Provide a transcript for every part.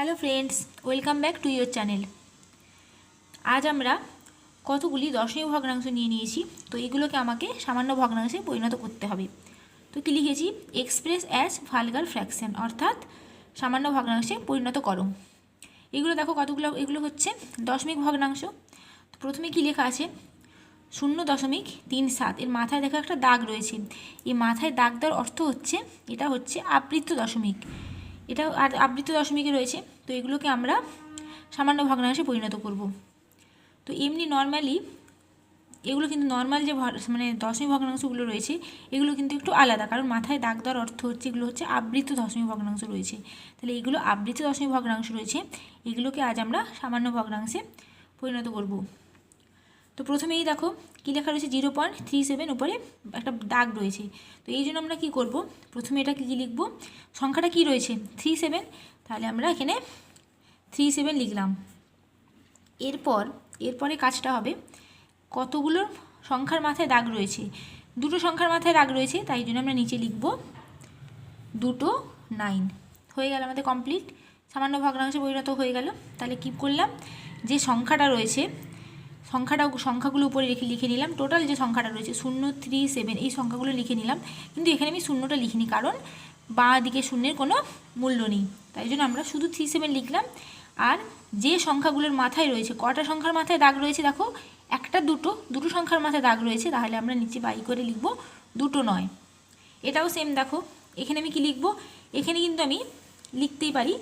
Hello friends, welcome back to your channel. আজ আমরা কতগুলি দশমিক ভগ্নাংশ নিয়েছি। তো এগুলোকে আমাকে সামান্য ভগ্নাংশে পরিণত করতে হবে। তো কী লিখেছি? এক্সপ্রেস অ্যাজ ভালগার ফ্র্যাকশন, অর্থাৎ সামান্য ভগ্নাংশে পরিণত করো। এগুলো দেখো কতগুলো, এগুলো হচ্ছে দশমিক ভগ্নাংশ। তো প্রথমে কী লেখা আছে? 0.37। এর মাথায় দেখো একটা দাগ রয়েছে। এই মাথায় দাগ দেওয়ার অর্থ হচ্ছে এটা হচ্ছে আবৃত্ত দশমিক। এটা আর আবৃত্ত দশমিকে রয়েছে। তো এগুলোকে আমরা সামান্য ভগ্নাংশে পরিণত করব। তো এমনি নর্মালি এগুলো কিন্তু নর্মাল যে দশমিক ভগ্নাংশগুলো রয়েছে এগুলো কিন্তু একটু আলাদা, কারণ মাথায় দাগ দেওয়ার অর্থ হচ্ছে এগুলো হচ্ছে আবৃত্ত দশমিক ভগ্নাংশ রয়েছে। তাহলে এগুলো আবৃত্ত দশমিক ভগ্নাংশ রয়েছে, এগুলোকে আজ আমরা সামান্য ভগ্নাংশে পরিণত করব। তো প্রথমেই দেখো কী লেখা রয়েছে? 0.37 উপরে একটা দাগ রয়েছে। তো এই জন্য আমরা কী করব? প্রথমে এটাকে কী লিখব? সংখ্যাটা কী রয়েছে? 37। তাহলে আমরা এখানে 37 লিখলাম। এরপরে কাজটা হবে, কতগুলো সংখ্যার মাথায় দাগ রয়েছে? দুটো সংখ্যার মাথায় দাগ রয়েছে, তাই জন্য আমরা নিচে লিখব 2.9। হয়ে গেল আমাদের কমপ্লিট, সামান্য ভগ্নাংশে পরিণত হয়ে গেল। তাহলে কী করলাম? যে সংখ্যাটা রয়েছে সংখ্যাগুলো উপরে লিখে নিলাম। টোটাল যে সংখ্যাটা রয়েছে 037, এই সংখ্যাগুলো লিখে নিলাম। কিন্তু এখানে আমি শূন্যটা লিখিনি, কারণ বাঁ দিকে শূন্যের কোনো মূল্য নেই, তাই জন্য আমরা শুধু 37 লিখলাম। আর যে সংখ্যাগুলোর মাথায় রয়েছে, কটা সংখ্যার মাথায় দাগ রয়েছে দেখো? একটা, দুটো সংখ্যার মাথায় দাগ রয়েছে, তাহলে আমরা নিচে বাই করে লিখব 2.9। এটাও সেম দেখো, এখানে আমি কি লিখব? এখানে কিন্তু আমি লিখতেই পারি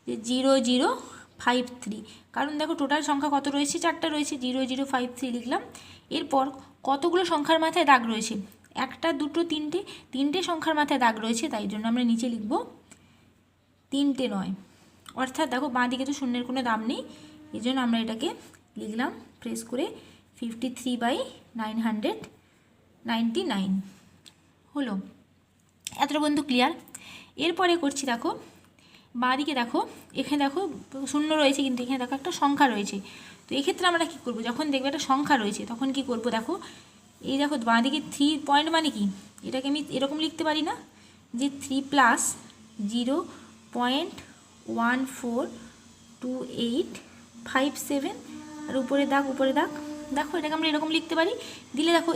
যে 0053, কারণ দেখো টোটাল সংখ্যা কত রয়েছে? 4টা রয়েছে, 0053 লিখলাম। এরপর কতগুলো সংখ্যার মাথায় দাগ রয়েছে? একটা, দুটো, তিনটে সংখ্যার মাথায় দাগ রয়েছে, তাই জন্য আমরা নিচে লিখব 3.9। অর্থাৎ দেখো বাঁ দিকে তো শূন্যের কোনো দাম নেই, এই জন্য আমরা এটাকে লিখলাম প্রেস করে 53/999 হলো। এতটা বন্ধু ক্লিয়ার? এরপরে করছি দেখো বাঁ দিকে, দেখো এখানে দেখো শূন্য রয়েছে, কিন্তু এখানে দেখো একটা সংখ্যা রয়েছে। তো এক্ষেত্রে আমরা কী করব? যখন দেখবে একটা সংখ্যা রয়েছে তখন কি করব? দেখো এই দেখো বাঁ দিকে 3 পয়েন্ট মানে কি? এটাকে আমি এরকম লিখতে পারি না যে 3 + 0.142857, আর উপরে দাগ দেখো এটাকে আমরা এরকম লিখতে পারি। দিলে দেখো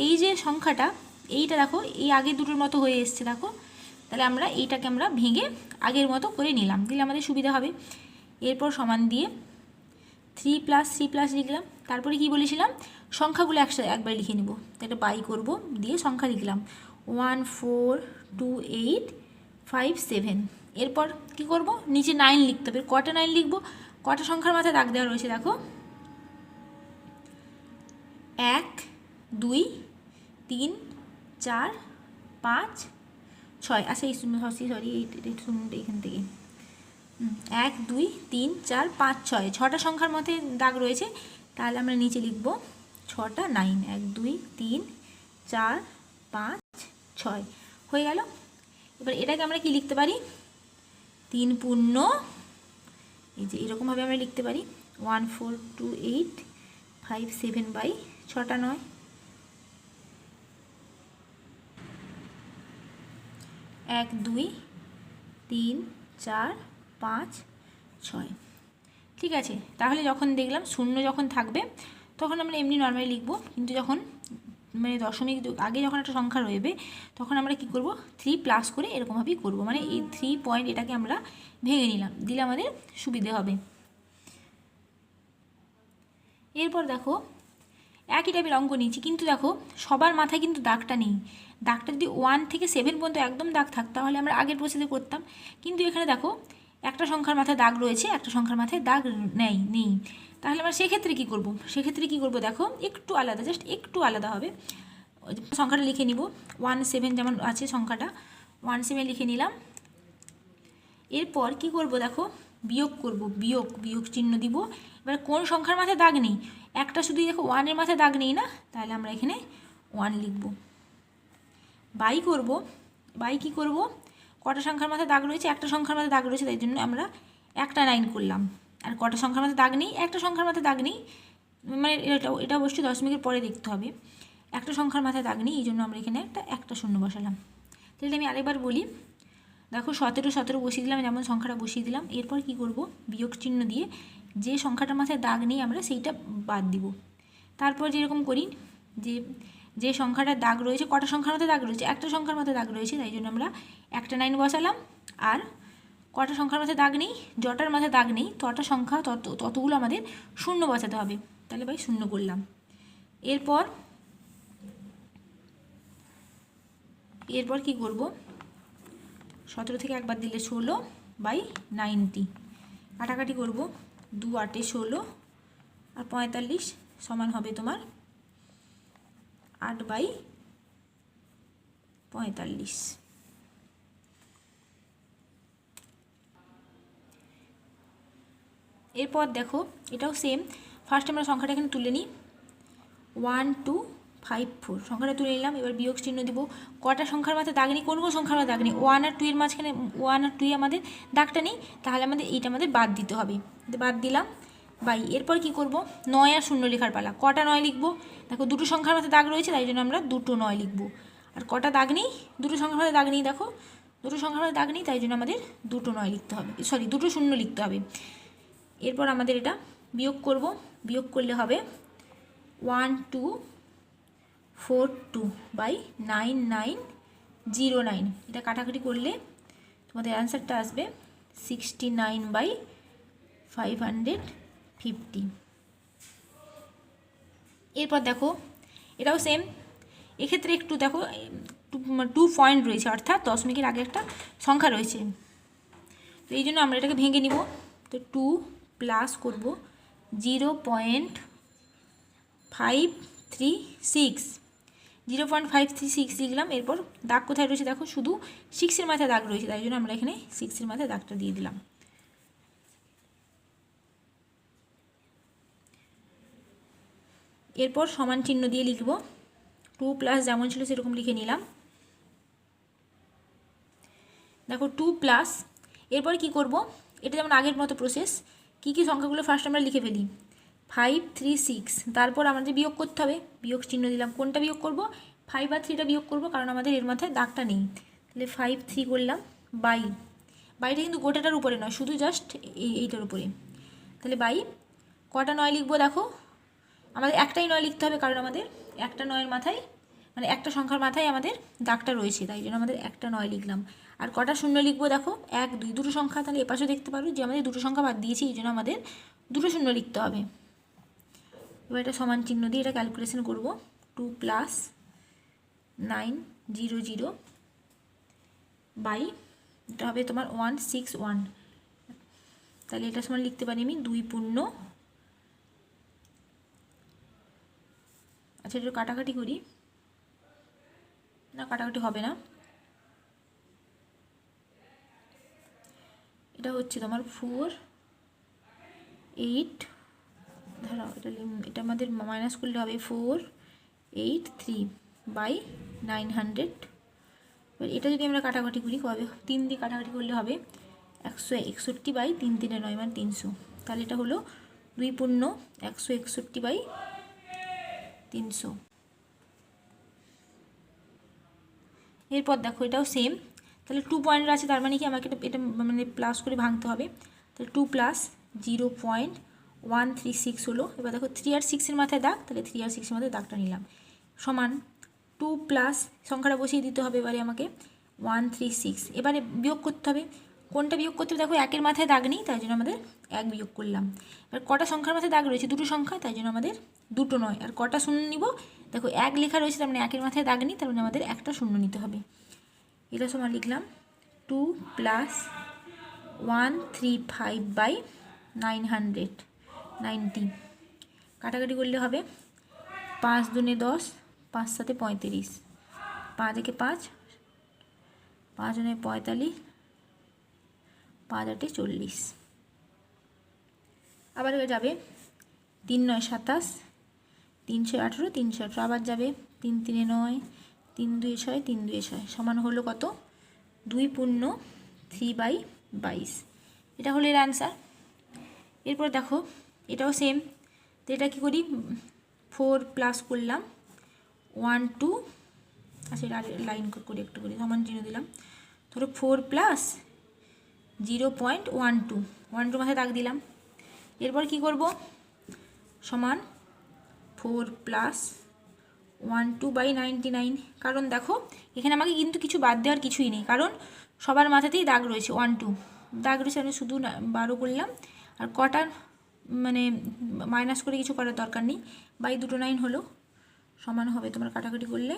এই যে সংখ্যাটা, এইটা দেখো এই আগের দুটোর মতো হয়ে এসছে দেখো। তাহলে আমরা এইটাকে আমরা ভেঙে আগের মতো করে নিলাম, দিলে আমাদের সুবিধা হবে। এরপর সমান দিয়ে 3 + 3 লিখলাম। তারপরে কি বলেছিলাম? সংখ্যাগুলো একবার লিখে নিব। এটা বাই করব, দিয়ে সংখ্যা লিখলাম 1428557। এরপর কি করব? নিচে 9 লিখতে হবে। কটা 9 লিখব? কটা সংখ্যার মাথায় দাগ দেওয়া রয়েছে দেখো? 1 2 3 4 5 6। আচ্ছা এই সরি শুনুন এখান থেকে 1 2 3 4 5 6, 6টা সংখ্যার মধ্যে দাগ রয়েছে। তাহলে আমরা নিচে লিখব 6টা 9, 1 2 3 4 5 6 হয়ে গেল। এবার এটাকে আমরা কি লিখতে পারি? 3 পূর্ণ, এই যে এরকমভাবে আমরা লিখতে পারি 1428557/6টা 9। 1 2 3 4 5 6। ঠিক আছে, তাহলে যখন দেখলাম শূন্য যখন থাকবে তখন আমরা এমনি নর্মালি লিখব, কিন্তু যখন দশমিক আগে যখন একটা সংখ্যা রয়েবে তখন আমরা কি করব? 3 করে এরকমভাবেই করব, মানে এই 3 পয়েন্ট এটাকে আমরা ভেঙে নিলাম, দিলে আমাদের সুবিধে হবে। এরপর দেখো একই টাইপের অঙ্ক নিয়েছি, কিন্তু দেখো সবার মাথায় কিন্তু দাগটা নেই। দাগটা যদি 1 থেকে 7 পর্যন্ত একদম দাগ থাকতো তাহলে আমরা আগের প্রসেসে করতাম, কিন্তু এখানে দেখো একটা সংখ্যার মাথায় দাগ রয়েছে, একটা সংখ্যার মাথায় দাগ নেই। তাহলে আমরা সেক্ষেত্রে কী করব? দেখো একটু আলাদা, জাস্ট একটু আলাদা হবে। সংখ্যাটা লিখে নিব 17 যেমন আছে সংখ্যাটা, 17 লিখে নিলাম। এরপর কি করব? দেখো বিয়োগ করব, বিয়োগ চিহ্ন দিব। এবার কোন সংখ্যার মাথায় দাগ নেই? একটা শুধুই দেখো 1-এর মাথায় দাগ নেই না, তাহলে আমরা এখানে 1 লিখব। বাই কি করব? কটা সংখ্যার মাথায় দাগ রয়েছে? একটা সংখ্যার মাথায় দাগ রয়েছে, তাই জন্য আমরা একটা 9 করলাম। আর কটা সংখ্যার মাথায় দাগ নেই? একটা সংখ্যার মাথায় দাগ নেই, মানে এটা অবশ্যই দশমিকের পরে দেখতে হবে। একটা সংখ্যার মাথায় দাগ নেই, এই জন্য আমরা এখানে একটা শূন্য বসালাম। তাহলে আমি আরেকবার বলি, দেখো 17 বসিয়ে দিলাম, যেমন সংখ্যাটা বসিয়ে দিলাম। এরপর কি করব, বিয়োগ চিহ্ন দিয়ে যে সংখ্যাটার মাথায় দাগ নেই আমরা সেইটা বাদ দিব। তারপর যেরকম করি, যে সংখ্যাটার দাগ রয়েছে, কটা সংখ্যার মাথায় দাগ রয়েছে, একটা সংখ্যার মাথায় দাগ রয়েছে, তাই জন্য আমরা একটা 9 বসালাম। আর কটা সংখ্যার মাথায় দাগ নেই, যটার মাথায় দাগ নেই তটা সংখ্যা ততগুলো আমাদের শূন্য বসাতে হবে, তাহলে ভাই 0 করলাম। এরপর কি করব, 17 থেকে একবার দিলে 16/90, কাটাকাটি করব, 2 8 16 আর 45 সমান হবে তোমার 8/45। এরপর দেখো এটাও সেম, ফার্স্ট আমরা সংখ্যাটা এখানে তুলে নিই, 1254 সংখ্যাটা তুলে নিলাম। এবার বিয়োগ চিহ্ন দিব, কটা সংখ্যার মাথায় দাগ নেই, কোন সংখ্যার মাথায় দাগ নেই, 1 আর 2 এর মাঝখানে 1 আর 2 আমাদের দাগটা নেই, তাহলে এইটা আমাদের বাদ দিতে হবে, বাদ দিলাম। এরপর কি করব, 9 আর 0 লেখার পালা, কটা 9 লিখবো, দেখো দুটো সংখ্যার মাথায় দাগ রয়েছে তাই জন্য আমরা দুটো 9 লিখবো। আর কটা দাগ নেই, দুটো সংখ্যার মাথায় দাগ নেই, দেখো দুটো সংখ্যার মাথায় দাগ নেই, তাই জন্য আমাদের দুটো 9 লিখতে হবে, দুটো 0 লিখতে হবে। এরপর আমাদের এটা বিয়োগ করব, বিয়োগ করলে হবে 1242/9909, এটা কাটাকাটি করলে তোমাদের অ্যান্সারটা আসবে 69/550। এরপর দেখো এটাও সেম, এক্ষেত্রে একটু দেখো 2 পয়েন্ট রয়েছে, অর্থাৎ দশমিকের আগে একটা সংখ্যা রয়েছে, তো এই জন্য আমরা এটাকে ভেঙে নিব। তো 2 প্লাস করব 0.536 লিখলাম। এরপর দাগ কোথায় রয়েছে দেখো, শুধু 6 এর মাথায় দাগ রয়েছে, তাই জন্য আমরা এখানে 6 এর মাথায় দাগটা দিয়ে দিলাম। এরপর সমান চিহ্ন দিয়ে লিখব, 2 প্লাস যেমন ছিল সেরকম লিখে নিলাম। দেখো 2 প্লাস, এরপর কি করব, এটা যেমন আগের মতো প্রসেস, কি সংখ্যাগুলো ফার্স্ট আমরা লিখে ফেলি, 536, তারপর আমাদের বিয়োগ করতে হবে, বিয়োগ চিহ্ন দিলাম, কোনটা বিয়োগ করব, 5 আর 3টা বিয়োগ করব, কারণ আমাদের এর মাথায় দাগটা নেই, তাহলে 5 3 করলাম, বাইটা কিন্তু গোটাটার উপরে নয়, শুধু জাস্ট এইটার উপরে, তাহলে কটা 9 লিখবো, দেখো আমাদের একটাই 9 লিখতে হবে, কারণ আমাদের একটা 9-এর মাথায়, মানে একটা সংখ্যার মাথায় আমাদের দাগটা রয়েছে, তাই জন্য আমাদের একটা 9 লিখলাম। আর কটা 0 লিখবো, দেখো 1 2 দুটো সংখ্যা, তাহলে এপাশেও দেখতে পারো যে আমাদের দুটো সংখ্যা বাদ দিয়েছি, এই জন্য আমাদের দুটো 0 লিখতে হবে। এবার এটা সমান চিহ্ন দিয়ে এটা ক্যালকুলেশন করব, 2 প্লাস 900 বাই, এটা হবে তোমার 161, তাহলে এটা সমান লিখতে পারি আমি 2 পূর্ণ, আচ্ছা এটা কাটাকাটি করি, না কাটাকাটি হবে না, এটা হচ্ছে তোমার 4 8, ধরো এটা আমাদের মাইনাস করলে হবে 483/900। এবার এটা যদি আমরা কাটাকাটি করি, কবে 3 দিয়ে কাটাকাটি করলে হবে 161/3 3 9 মানে 300, তাহলে এটা হলো 2 পূর্ণ 161/300। এরপর দেখো এটাও সেম, তাহলে 2 পয়েন্ট আছে, তার মানে কি আমাকে এটা মানে প্লাস করে ভাঙতে হবে, তাহলে 2 প্লাস 0.136 হলো। এবার দেখো 3 আর 6 এর মাথায় দাগ, তাহলে 3 আর 6 এর মাথায় দাগটা নিলাম, সমান 2 প্লাস সংখ্যাটা বসিয়ে দিতে হবে এবারে আমাকে 136, এবারে বিয়োগ করতে হবে, কোনটা বিয়োগ করতে হবে, দেখো 1-এর মাথায় দাগ নেই, তাই জন্য আমাদের 1 বিয়োগ করলাম। এবার কটা সংখ্যার মাথায় দাগ রয়েছে, দুটো সংখ্যা, তাই জন্য আমাদের দুটো 9, আর কটা 0 নিব, দেখো 1 লেখা রয়েছে, তার মানে 1-এর মাথায় দাগ নেই, তার মানে আমাদের একটা 0 নিতে হবে। এটা সমান লিখলাম 2 প্লাস 135/990, কাটাকাটি করলে হবে 5 2 10, 5 7 35, 5 1 5, 5 9 45, 5 8 40, আবার যাবে 3 9 27, 318 318, আবার যাবে 3 3 9, 3 2 6, 3 2 6, সমান হলো কত, 2 পূর্ণ 3/22, এটা হলো এর অ্যান্সার। এরপর দেখো এটাও সেম, তো এটা কী করি, 4 প্লাস করলাম 1 2, আচ্ছা এটা লাইন করে একটু করি, সমান চিহ্ন দিলাম, ধরো 4+0.12 মাথায় দাগ দিলাম। এরপর কি করব, সমান 4+12/99। কারণ দেখো এখানে আমাকে কিন্তু কিছু বাদ দেওয়ার কিছুই নেই, কারণ সবার মাথাতেই দাগ রয়েছে 12 দাগ রয়েছে। আমি শুধু 12 করলাম, আর কটার মানে মাইনাস করে কিছু করার দরকার নেই। বাই 2 9 হলো, সমান হবে তোমরা কাটাকাটি করলে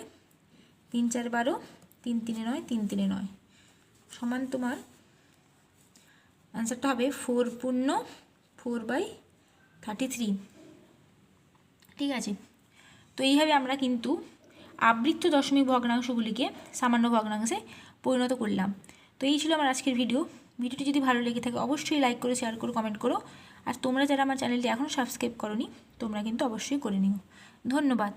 3 4 12, 3 3 9, 3 3 9, সমান তোমার অ্যান্সারটা হবে 4/4/33। ঠিক আছে, তো এইভাবে আমরা কিন্তু আবৃত্ত দশমিক ভগ্নাংশগুলিকে সামান্য ভগ্নাংশে পরিণত করলাম। তো এই ছিল আমার আজকের ভিডিওটি যদি ভালো লেগে থাকে অবশ্যই লাইক করো, শেয়ার করো, কমেন্ট করো। আর তোমরা যারা আমার চ্যানেলটি এখনও সাবস্ক্রাইব করোনি তোমরা কিন্তু অবশ্যই করে নিও। ধন্যবাদ।